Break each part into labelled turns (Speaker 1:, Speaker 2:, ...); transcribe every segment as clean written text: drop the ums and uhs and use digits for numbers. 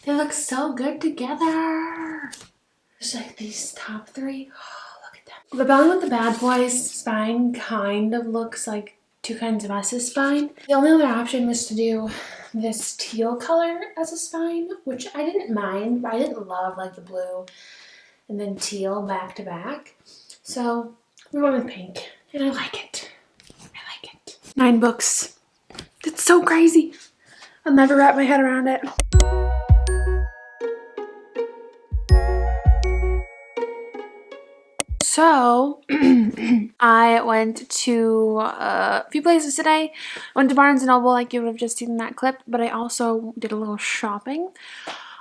Speaker 1: They look so good together. Just like these top three. Oh, look at them. The Belly with the Bad Boys spine kind of looks like Two Kinds of Us's spine. The only other option was to do this teal color as a spine, which I didn't mind, but I didn't love like the blue and then teal back to back. So we went with pink, and I like it. I like it. 9 books. It's so crazy. I'll never wrap my head around it. So, I went to a few places today. I went to Barnes & Noble, like you would have just seen in that clip, but I also did a little shopping.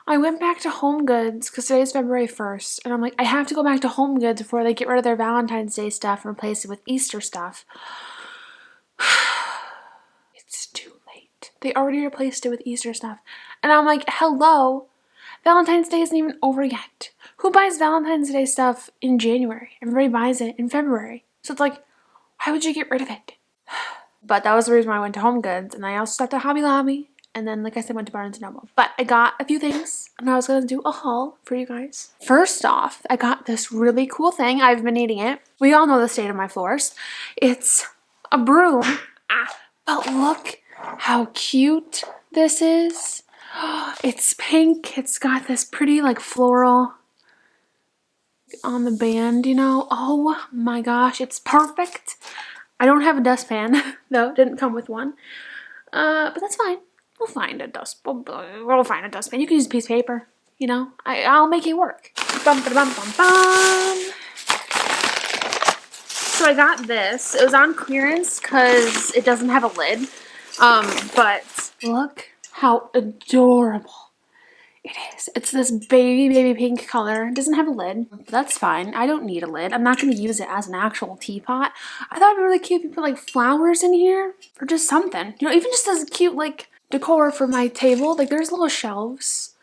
Speaker 1: I went back to Home Goods because today's February 1st, and I'm like, I have to go back to Home Goods before they get rid of their Valentine's Day stuff and replace it with Easter stuff. It's too late. They already replaced it with Easter stuff. And I'm like, hello, Valentine's Day isn't even over yet. Who buys Valentine's Day stuff in January? Everybody buys it in February. So it's like, why would you get rid of it? But that was the reason why I went to Home Goods. And I also stopped at Hobby Lobby. And then, like I said, went to Barnes & Noble. But I got a few things. And I was going to do a haul for you guys. First off, I got this really cool thing. I've been needing it. We all know the state of my floors. It's a broom. But look how cute this is. It's pink. It's got this pretty like floral on the band, you know. Oh my gosh, it's perfect. I don't have a dustpan though. Didn't come with one. But that's fine. We'll find a We'll find a dustpan. You can use a piece of paper. You know, I'll make it work. Bum, ba, bum, bum, bum. So I got this. It was on clearance because it doesn't have a lid. But look how adorable it is. It's this baby pink color. It doesn't have a lid, but that's fine. I don't need a lid. I'm not going to use it as an actual teapot. I thought it'd be really cute if you put like flowers in here or just something. You know, even just as cute like decor for my table. Like there's little shelves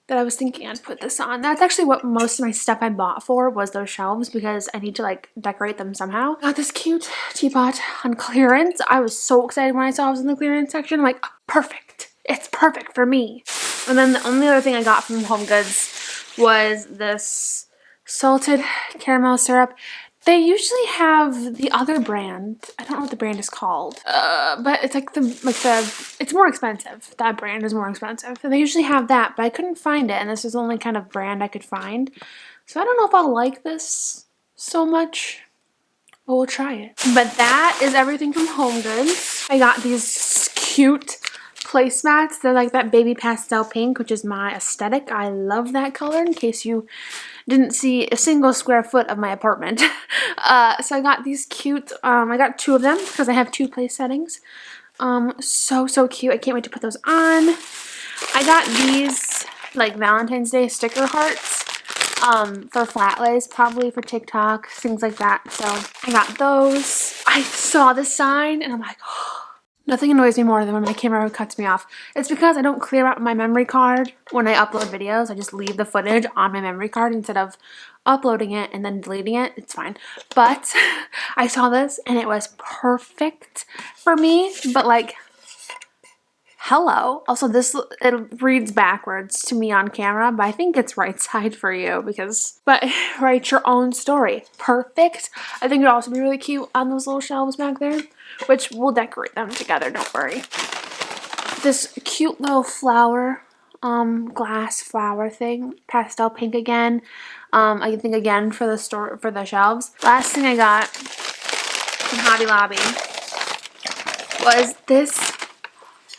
Speaker 1: that I was thinking I'd put this on. That's actually what most of my stuff I bought for was those shelves because I need to like decorate them somehow. Got this cute teapot on clearance. I was so excited when I saw it was in the clearance section. I'm like, oh, perfect. It's perfect for me. And then the only other thing I got from Home Goods was this salted caramel syrup. They usually have the other brand. I don't know what the brand is called. But it's like it's more expensive. That brand is more expensive. They usually have that, but I couldn't find it. And this is the only kind of brand I could find. So I don't know if I'll like this so much. But we'll try it. But that is everything from Home Goods. I got these cute placemats. They're like that baby pastel pink, which is my aesthetic. I love that color in case you didn't see a single square foot of my apartment. So I got these cute, I got 2 of them because I have 2 place settings. So cute. I can't wait to put those on. I got these like Valentine's Day sticker hearts for flat lays, probably for TikTok, things like that. So I got those. I saw the sign and I'm like, oh, nothing annoys me more than when my camera cuts me off. It's because I don't clear out my memory card when I upload videos. I just leave the footage on my memory card instead of uploading it and then deleting it. It's fine. But I saw this and it was perfect for me. But like, hello. Also, it reads backwards to me on camera, but I think it's right side for you but write your own story. Perfect. I think it would also be really cute on those little shelves back there, which we'll decorate them together, don't worry. This cute little flower, glass flower thing, pastel pink again. I think again for the shelves. Last thing I got from Hobby Lobby was this.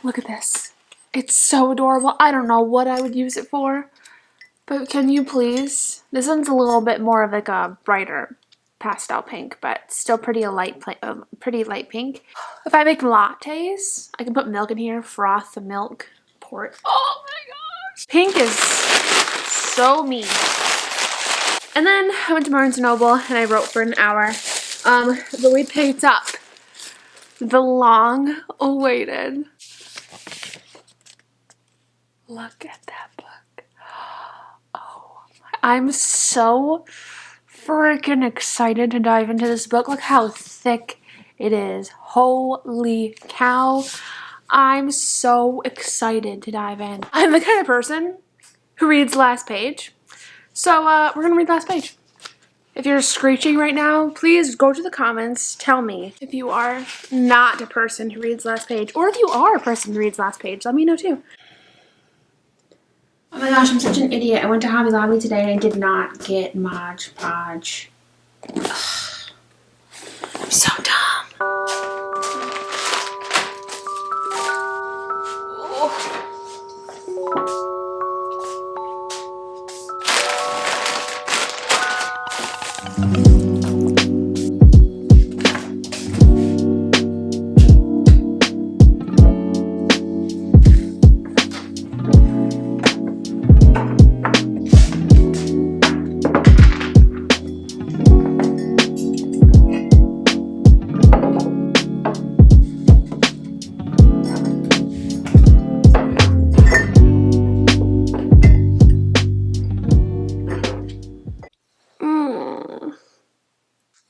Speaker 1: Look at this. It's so adorable. I don't know what I would use it for, but can you please? This one's a little bit more of like a brighter pastel pink, but still pretty light pink. If I make lattes, I can put milk in here, froth the milk, pour it. Oh my gosh! Pink is so me. And then I went to Barnes & Noble and I wrote for an hour. But we picked up the long-awaited. Look at that book. Oh, I'm so freaking excited to dive into this book. Look how thick it is. Holy cow. I'm so excited to dive in. I'm the kind of person who reads the last page. So we're gonna read the last page. If you're screeching right now, please go to the comments. Tell me if you are not a person who reads the last page, or if you are a person who reads the last page. Let me know too. Oh my gosh, I'm such an idiot. I went to Hobby Lobby today and I did not get Mod Podge. Ugh. I'm so dumb. Oh.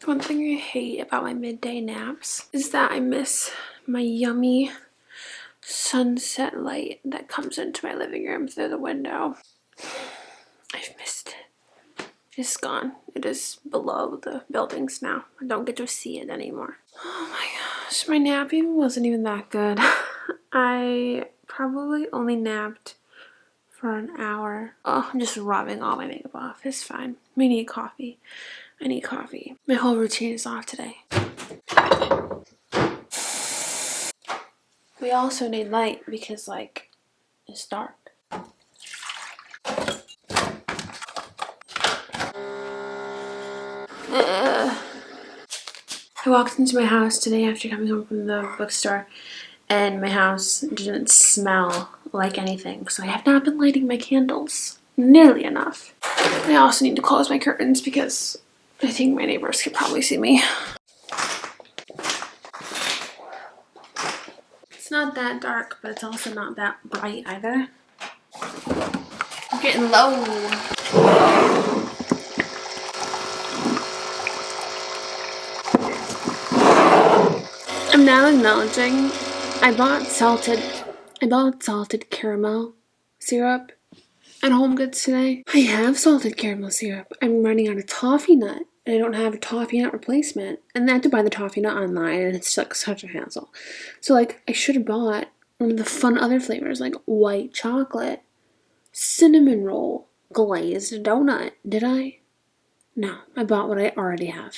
Speaker 1: One thing I hate about my midday naps is that I miss my yummy sunset light that comes into my living room through the window. I've missed it. It's gone. It is below the buildings now. I don't get to see it anymore. Oh my gosh, my nap even wasn't even that good. I probably only napped for an hour. Oh, I'm just rubbing all my makeup off. It's fine. We need coffee. I need coffee. My whole routine is off today. We also need light because, like, it's dark. I walked into my house today after coming home from the bookstore, and my house didn't smell like anything, so I have not been lighting my candles nearly enough. I also need to close my curtains because I think my neighbors could probably see me. It's not that dark, but it's also not that bright either. I'm getting low. I'm now acknowledging I bought salted caramel syrup at Home Goods today. I have salted caramel syrup. I'm running out of toffee nut. I don't have a toffee nut replacement. And I had to buy the toffee nut online, and it's like such a hassle. So like I should have bought one of the fun other flavors like white chocolate, cinnamon roll, glazed donut. Did I? No, I bought what I already have.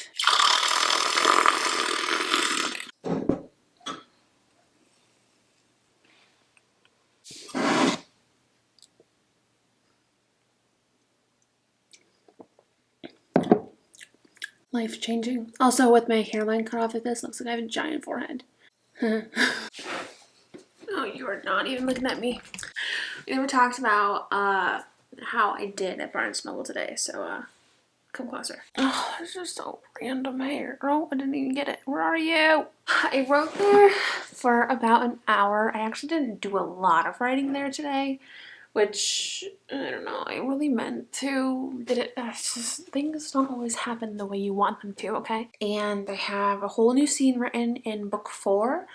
Speaker 1: Life changing. Also, with my hairline cut off like this, looks like I have a giant forehead. Oh, you are not even looking at me. We never talked about how I did at Barnes Noble today, so come closer. Oh, there's just so random hair. Oh, I didn't even get it. Where are you? I wrote there for about an hour. I actually didn't do a lot of writing there today, which, I don't know, I really meant to. Things don't always happen the way you want them to, okay? And I have a whole new scene written in book 4.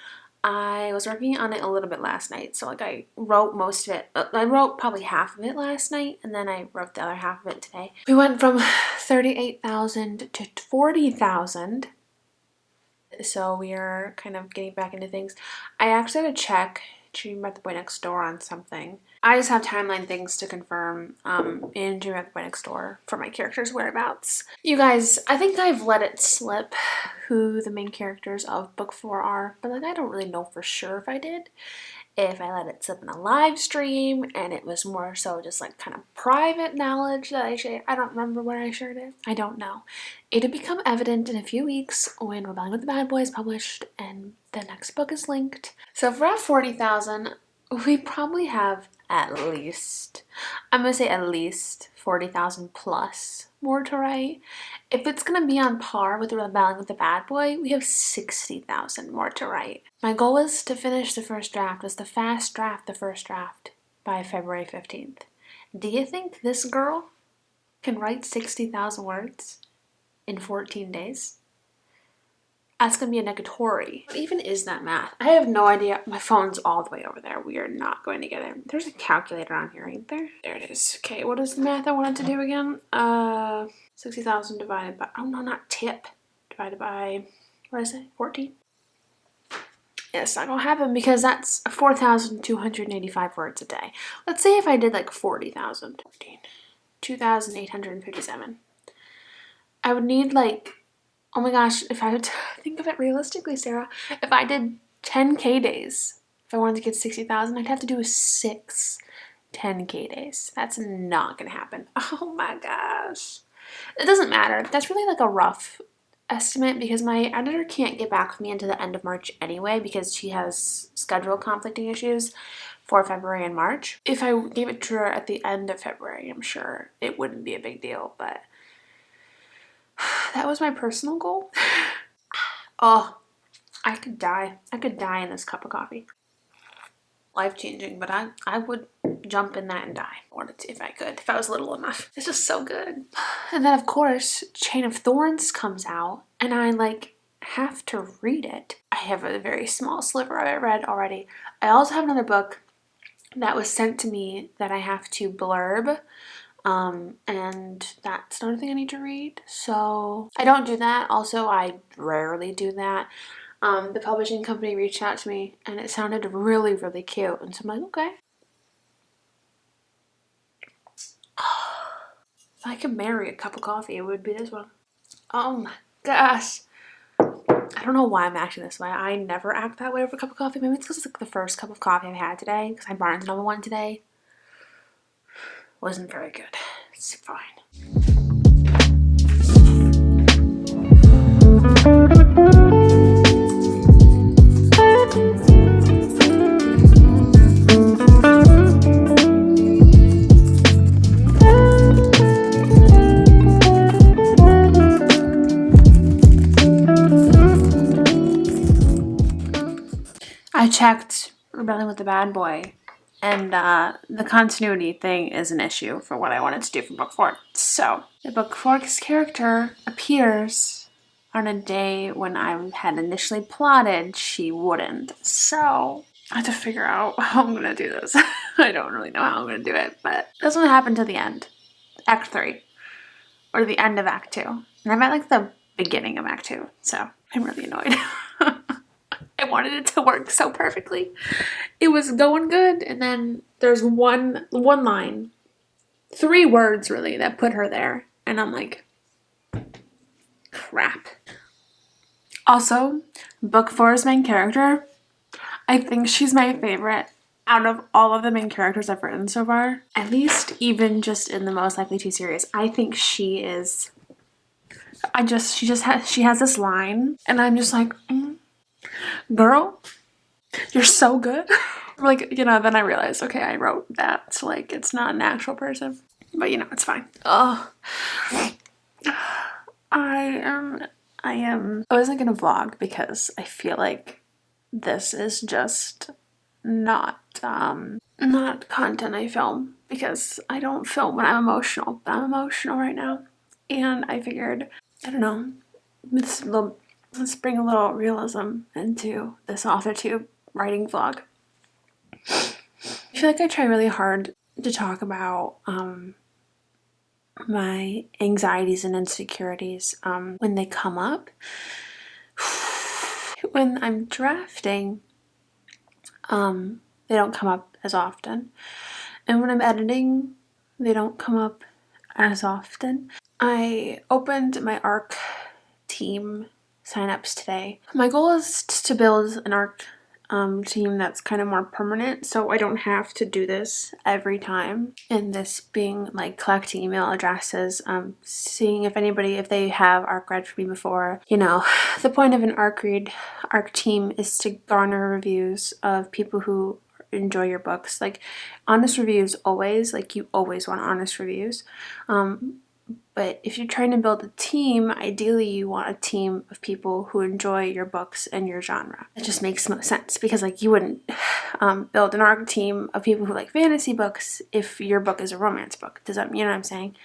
Speaker 1: I was working on it a little bit last night, so like I wrote most of it. I wrote probably half of it last night, and then I wrote the other half of it today. We went from 38,000 to 40,000, so we are kind of getting back into things. I actually had to check Dream About the Boy Next Door on something. I just have timeline things to confirm in Dream About the Boy Next Door for my characters' whereabouts. You guys, I think I've let it slip who the main characters of book 4 are, but like I don't really know for sure if I did. If I let it slip in a live stream and it was more so just like kind of private knowledge that I shared. I don't remember where I shared it. I don't know. It'll become evident in a few weeks when Rebelling with the Bad Boy is published and the next book is linked. So if we're at 40,000, we probably have at least, I'm going to say at least 40,000 plus more to write. If it's going to be on par with Rebelling with the Bad Boy, we have 60,000 more to write. My goal is to finish the first draft, to fast draft the first draft by February 15th. Do you think this girl can write 60,000 words in 14 days? That's gonna be a negatory. What even is that math? I have no idea. My phone's all the way over there. We are not going to get it. There's a calculator on here, ain't there? There it is. Okay, what is the math I wanted to do again? 60,000 divided by, oh no, not tip. Divided by, what is it, 14? Yeah, it's not gonna happen because that's 4,285 words a day. Let's say if I did like 40,000. 2,857. I would need like, oh my gosh, if I would think of it realistically, Sarah, if I did 10K days, if I wanted to get 60,000, I'd have to do 6 10K days. That's not gonna happen. Oh my gosh. It doesn't matter. That's really like a rough estimate because my editor can't get back with me until the end of March anyway because she has schedule conflicting issues for February and March. If I gave it to her at the end of February, I'm sure it wouldn't be a big deal, but that was my personal goal. Oh, I could die. I could die in this cup of coffee. Life-changing, but I would jump in that and die. I wanted to if I could, if I was little enough. It's just so good. And then of course, Chain of Thorns comes out and I like have to read it. I have a very small sliver of it read already. I also have another book that was sent to me that I have to blurb. And that's another thing I need to read. So I don't do that. Also, I rarely do that. The publishing company reached out to me and it sounded really, really cute. And so I'm like, okay. If I could marry a cup of coffee, it would be this one. Oh my gosh. I don't know why I'm acting this way. I never act that way over a cup of coffee. Maybe it's because it's like the first cup of coffee I've had today. Because I brought another one today. Wasn't very good. It's fine. I checked Rebelling with the Bad Boy, and the continuity thing is an issue for what I wanted to do for book 4. So, the book 4's character appears on a day when I had initially plotted she wouldn't. So, I have to figure out how I'm going to do this. I don't really know how I'm going to do it, but it doesn't happen till the end. Act 3. Or the end of Act 2. And I'm at like the beginning of Act 2, so I'm really annoyed. I wanted it to work so perfectly. It was going good, and then there's one line, 3 words really, that put her there, and I'm like, crap. Also, book 4's main character, I think she's my favorite out of all of the main characters I've written so far. At least even just in the Most Likely To series, I think she is. She has this line, and I'm just like, girl, you're so good. Like, you know, then I realized, okay, I wrote that, so like it's not an actual person, but you know, it's fine. I wasn't gonna vlog because I feel like this is just not content I film, because I don't film when I'm emotional, but I'm emotional right now, and I figured, I don't know, let's bring a little realism into this AuthorTube writing vlog. I feel like I try really hard to talk about my anxieties and insecurities when they come up. When I'm drafting, they don't come up as often. And when I'm editing, they don't come up as often. I opened my ARC team signups today. My goal is to build an ARC team that's kind of more permanent, so I don't have to do this every time. And this being like collecting email addresses, seeing if they have ARC read for me before. You know, the point of an ARC team is to garner reviews of people who enjoy your books. Like, honest reviews always, like, you always want honest reviews. But if you're trying to build a team, ideally you want a team of people who enjoy your books and your genre. It just makes most sense, because like you wouldn't build an ARC team of people who like fantasy books if your book is a romance book. You know what I'm saying?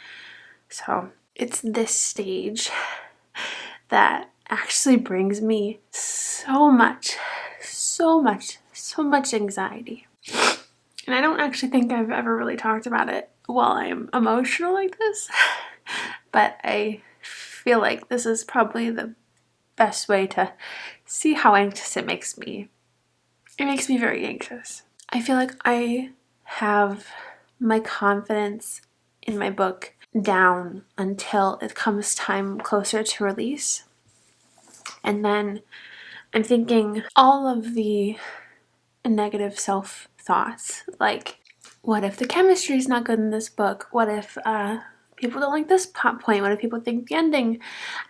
Speaker 1: So it's this stage that actually brings me so much anxiety. And I don't actually think I've ever really talked about it while I'm emotional like this, but I feel like this is probably the best way to see how anxious it makes me. It makes me very anxious. I feel like I have my confidence in my book down until it comes time closer to release. And then I'm thinking all of the negative self-thoughts, like, what if the chemistry is not good in this book? What if people don't like this plot point? What if people think the ending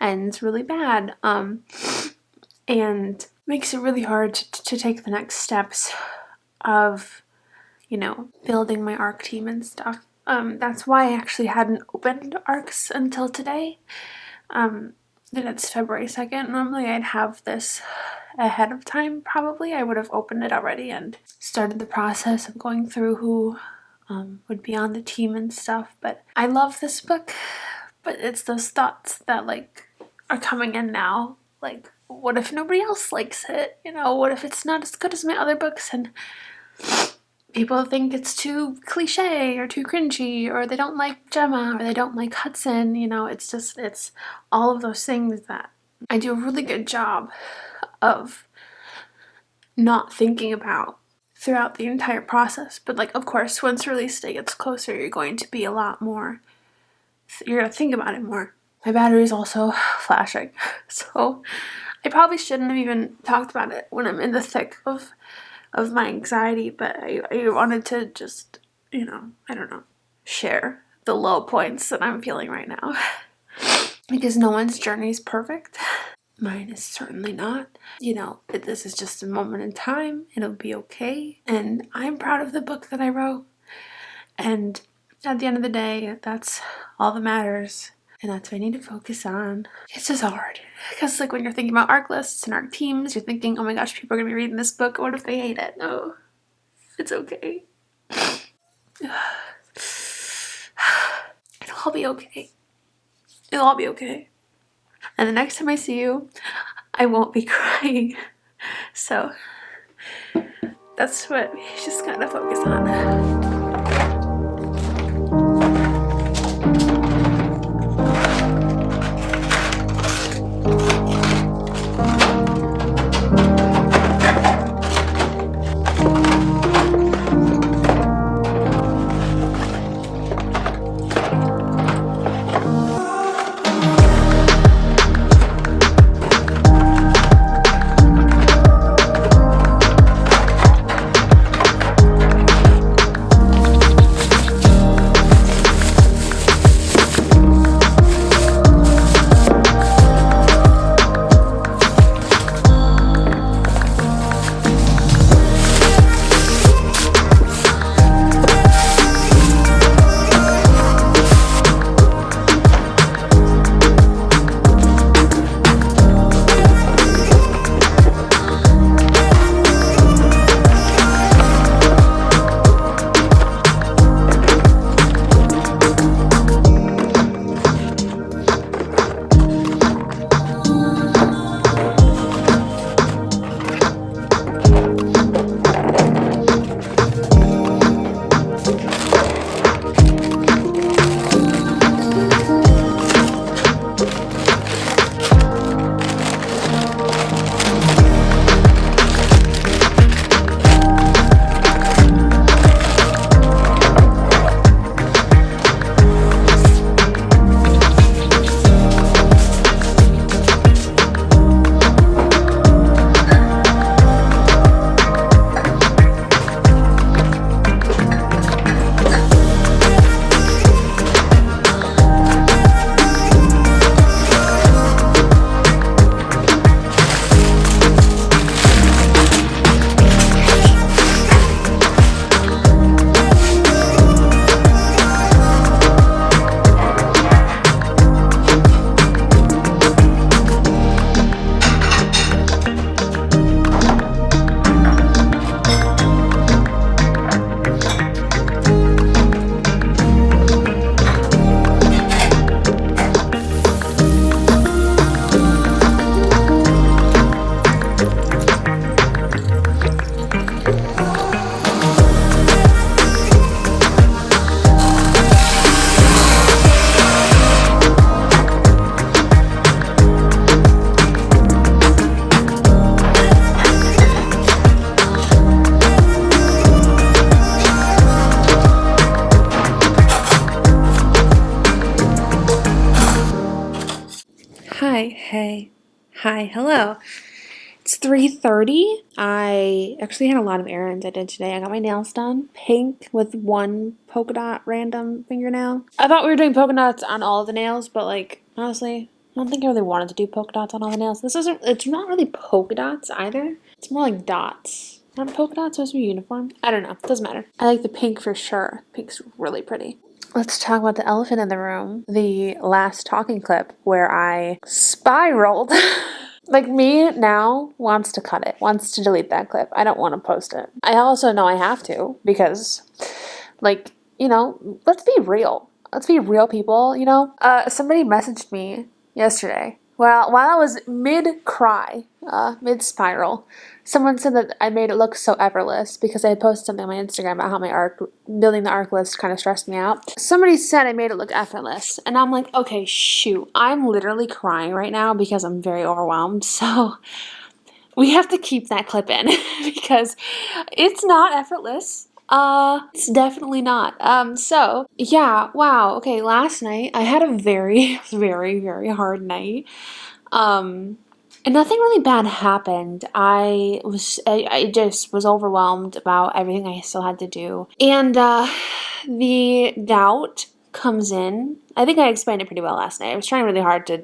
Speaker 1: ends really bad? And makes it really hard to take the next steps of, building my ARC team and stuff. That's why I actually hadn't opened ARCs until today. It's February 2nd. Normally I'd have this ahead of time, probably. I would have opened it already and started the process of going through who would be on the team and stuff. But I love this book, but it's those thoughts that, are coming in now. What if nobody else likes it? What if it's not as good as my other books and people think it's too cliche or too cringy, or they don't like Gemma, or they don't like Hudson? It's all of those things that I do a really good job of not thinking about throughout the entire process. But of course, once release day gets closer, you're going to be a lot more, you're going to think about it more. My battery is also flashing, so I probably shouldn't have even talked about it when I'm in the thick of my anxiety, but I wanted to just, share the low points that I'm feeling right now. Because no one's journey is perfect. Mine is certainly not. This is just a moment in time. It'll be okay. And I'm proud of the book that I wrote. And at the end of the day, that's all that matters. And that's what I need to focus on. It's just hard. Because when you're thinking about ARC lists and ARC teams, you're thinking, oh my gosh, people are going to be reading this book. What if they hate it? No, it's okay. It'll all be okay. It'll all be okay. And the next time I see you, I won't be crying. So that's what we just gotta focus on. Hi, hello. It's 3:30. I actually had a lot of errands I did today. I got my nails done, pink with one polka dot random fingernail. I thought we were doing polka dots on all the nails, but like, honestly, I don't think I really wanted to do polka dots on all the nails. It's not really polka dots either. It's more like dots. Aren't polka dots supposed to be uniform? I don't know. It doesn't matter. I like the pink for sure. Pink's really pretty. Let's talk about the elephant in the room. The last talking clip where I spiraled. Like, me now wants to cut it, wants to delete that clip. I don't want to post it. I also know I have to because, like, let's be real. Let's be real, people, Somebody messaged me yesterday. Well, while I was mid-cry, mid-spiral, someone said that I made it look so effortless because I had posted something on my Instagram about how my building the arc list kind of stressed me out. Somebody said I made it look effortless, and I'm like, okay, shoot. I'm literally crying right now because I'm very overwhelmed, so we have to keep that clip in because it's not effortless. It's definitely not. So, yeah, wow. Okay, last night I had a very, very, very hard night. And nothing really bad happened. I just was overwhelmed about everything I still had to do. And, the doubt comes in. I think I explained it pretty well last night. I was trying really hard to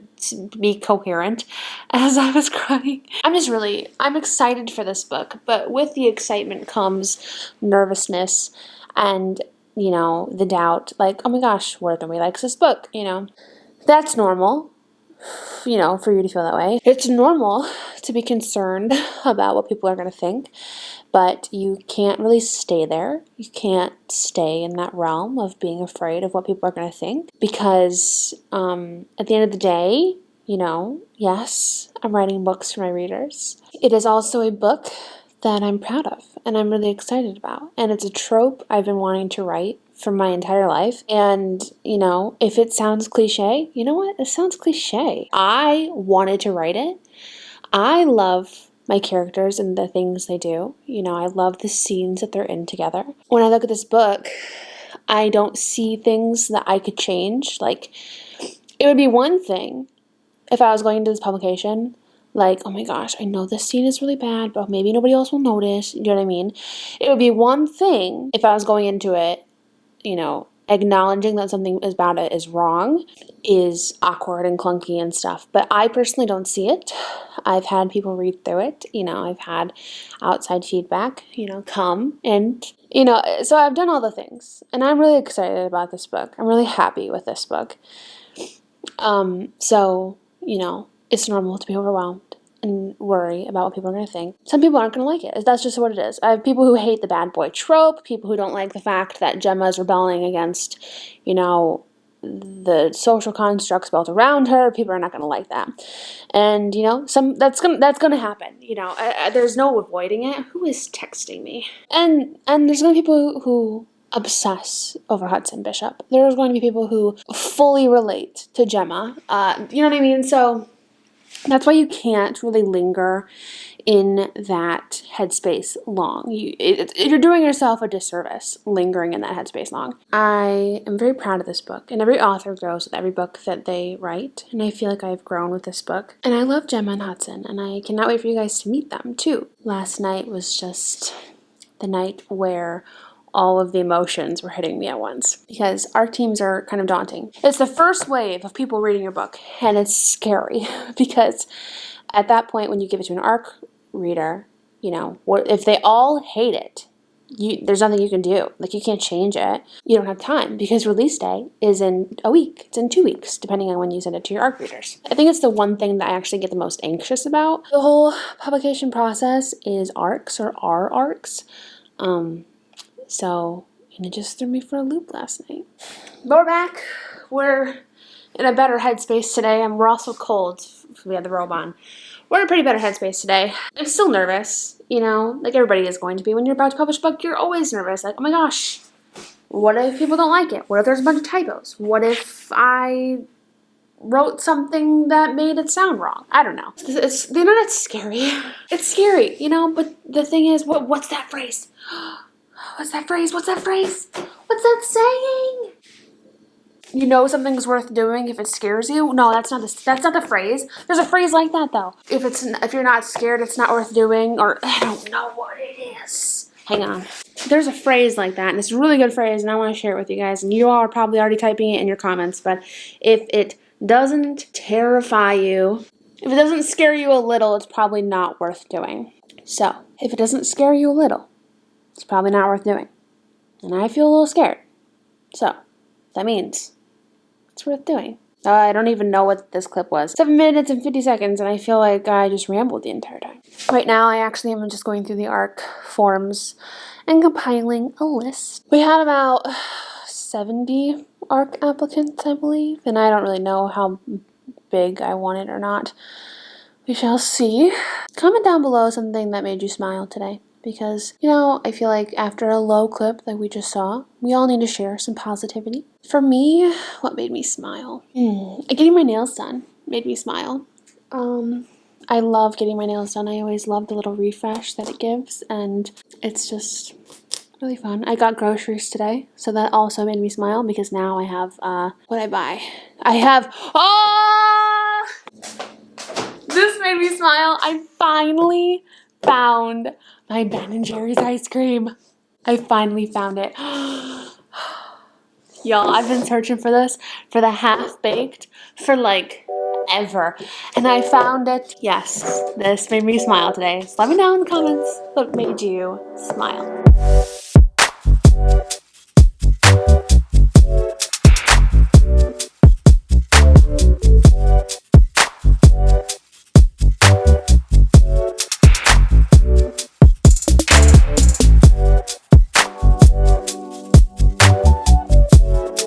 Speaker 1: be coherent as I was crying. I'm excited for this book, but with the excitement comes nervousness and, the doubt, like, oh my gosh, what if nobody likes this book, That's normal, for you to feel that way. It's normal to be concerned about what people are going to think, but you can't really stay there. You can't stay in that realm of being afraid of what people are going to think because at the end of the day, yes, I'm writing books for my readers. It is also a book that I'm proud of and I'm really excited about. And it's a trope I've been wanting to write for my entire life. And, if it sounds cliche, you know what? It sounds cliche. I wanted to write it. I love my characters and the things they do. I love the scenes that they're in together. When I look at this book, I don't see things that I could change. Like, it would be one thing if I was going into this publication, like, oh my gosh, I know this scene is really bad, but maybe nobody else will notice. You know what I mean? It would be one thing if I was going into it, acknowledging that something about it is wrong, is awkward and clunky and stuff. But I personally don't see it. I've had people read through it. I've had outside feedback, come and, so I've done all the things. And I'm really excited about this book. I'm really happy with this book. So, it's normal to be overwhelmed and worry about what people are going to think. Some people aren't going to like it. That's just what it is. I have people who hate the bad boy trope, people who don't like the fact that Gemma is rebelling against, the social constructs built around her. People are not going to like that. And, that's going to happen. There's no avoiding it. Who is texting me? And there's going to be people who obsess over Hudson Bishop. There's going to be people who fully relate to Gemma. You know what I mean? So that's why you can't really linger in that headspace long. You're doing yourself a disservice lingering in that headspace long. I am very proud of this book, and every author grows with every book that they write, and I feel like I've grown with this book. And I love Gemma and Hudson, and I cannot wait for you guys to meet them too. Last night was just the night where all of the emotions were hitting me at once because ARC teams are kind of daunting. It's the first wave of people reading your book, and it's scary because at that point when you give it to an ARC reader, if they all hate it, there's nothing you can do. Like, you can't change it. You don't have time because release day is in a week. It's in 2 weeks, depending on when you send it to your ARC readers. I think it's the one thing that I actually get the most anxious about the whole publication process is ARCs or our ARCs. And it just threw me for a loop last night. But we're back. We're in a better headspace today. We're also cold. We had the robe on. We're in a pretty better headspace today. I'm still nervous, like everybody is going to be. When you're about to publish a book, you're always nervous. Like, oh my gosh, what if people don't like it? What if there's a bunch of typos? What if I wrote something that made it sound wrong? I don't know. The internet's scary. It's scary, but the thing is, what's that phrase? What's that phrase? What's that phrase? What's that saying? you know something's worth doing if it scares you. No, that's not the phrase. There's a phrase like that though. If you're not scared, it's not worth doing, or I don't know what it is. Hang on. There's a phrase like that, and it's a really good phrase, and I want to share it with you guys. And you all are probably already typing it in your comments, but if it doesn't terrify you, if it doesn't scare you a little, it's probably not worth doing. So, if it doesn't scare you a little, it's probably not worth doing. And I feel a little scared. So, that means it's worth doing. I don't even know what this clip was. 7 minutes and 50 seconds, and I feel like I just rambled the entire time. Right now, I actually am just going through the ARC forms and compiling a list. We had about 70 ARC applicants, I believe, and I don't really know how big I want it or not. We shall see. Comment down below something that made you smile today. Because, you know, I feel like after a low clip like we just saw, we all need to share some positivity. For me, what made me smile? Getting my nails done made me smile. I love getting my nails done. I always love the little refresh that it gives, and it's just really fun. I got groceries today, so that also made me smile because now I have, what I buy? I have, this made me smile. I finally found my Ben & Jerry's ice cream. I finally found it. Y'all, I've been searching for this, for the half-baked, for like ever. And I found it. Yes, this made me smile today. So let me know in the comments what made you smile.